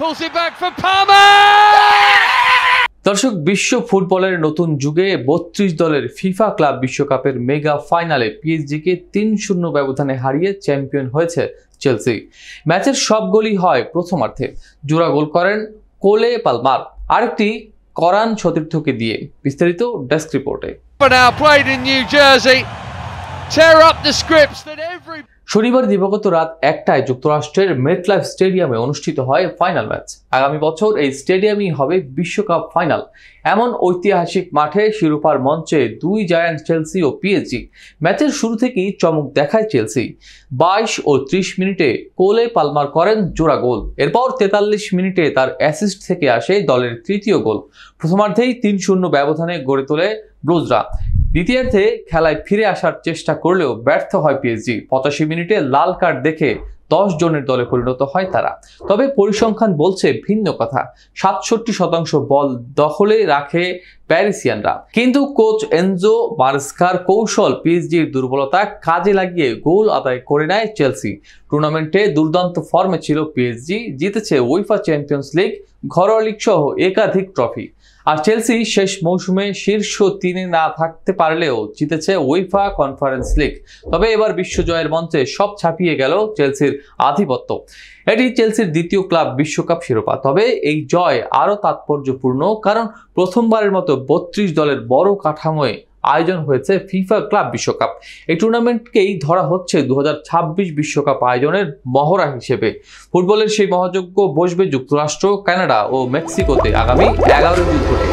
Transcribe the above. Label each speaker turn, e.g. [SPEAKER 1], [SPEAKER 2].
[SPEAKER 1] Pulls it back for Palmer!
[SPEAKER 2] দর্শক, বিশ্ব ফুটবলের নতুন যুগে ৩২ দলের ফিফা ক্লাব বিশ্বকাপের মেগা ফাইনালে পিএসজিকে ৩-০ ব্যবধানে হারিয়ে চ্যাম্পিয়ন হয়েছে চেলসি। ম্যাচের সব গোলই হয় প্রথমার্ধে। জোড়া গোল করেন কোলে পালমার, আরেকটি করান সতীর্থকে দিয়ে। বিস্তারিত ডেস্ক রিপোর্টে।
[SPEAKER 1] Now played in New Jersey. Tear up the scripts that every
[SPEAKER 2] শনিবার দিবাগত রাত ১টায় যুক্তরাষ্ট্রের মেটলাইফ স্টেডিয়ামে অনুষ্ঠিত হয় ফাইনাল ম্যাচ। আগামী বছর এই স্টেডিয়ামই হবে বিশ্বকাপ ফাইনাল। এমন ঐতিহাসিক মাঠে শিরোপার মঞ্চে দুই জায়ান্ট চেলসি ও পিএসজি। ম্যাচের শুরু থেকেই চমক দেখায় চেলসি। ২২ ও ৩০ মিনিটে কোলে পালমার করেন জোড়া গোল। এরপর ৪৩ মিনিটে তার অ্যাসিস্ট থেকে আসে দলের তৃতীয় গোল। প্রথমার্ধেই ৩-০ ব্যবধানে গড়ে তোলে ব্লুজরা। দ্বিতীয়ার্ধে খেলায় ফিরে আসার চেষ্টা করলেও ব্যর্থ হয় পিএসজি। ৮৫ মিনিটে লাল কার্ড দেখে ১০ জনের দলে পরিণত হয় তারা। তবে পরিসংখ্যান বলছে ভিন্ন কথা। ৬৭% বল দখলে রাখে প্যারিসিয়ানরা। কিন্তু কোচ এনজো মারেস্কার কৌশল পিএসজির দুর্বলতা কাজে লাগিয়ে গোল আদায় করে নেয় চেলসি। টুর্নামেন্টে দুর্দান্ত ফর্মে ছিল পিএসজি, জিতেছে উয়েফা চ্যাম্পিয়ন্স লিগ, ঘরোয়া লিগ সহ একাধিক ট্রফি। আর চেলসি শেষ মৌসুমে শীর্ষ ৩-এ না থাকতে পারলেও জিতেছে উয়েফা কনফারেন্স লিগ। তবে এবার বিশ্বজয়ের মঞ্চে সব ছাপিয়ে গেল চেলসির আধিপত্য। এটি চেলসির দ্বিতীয় ক্লাব বিশ্বকাপ শিরোপা। তবে এই জয় আরও তাৎপর্যপূর্ণ, কারণ প্রথমবারের মতো ৩২ দলের বড় কাঠামোয় আয়োজন হয়েছে ফিফা ক্লাব বিশ্বকাপ। এই টুর্নামেন্টকেই ধরা হচ্ছে ২০২৬ বিশ্বকাপ আয়োজনের মহড়া হিসেবে। ফুটবলের সেই মহাযজ্ঞ বসবে যুক্তরাষ্ট্র, কানাডা ও মেক্সিকোতে আগামী ১১ জুন থেকে।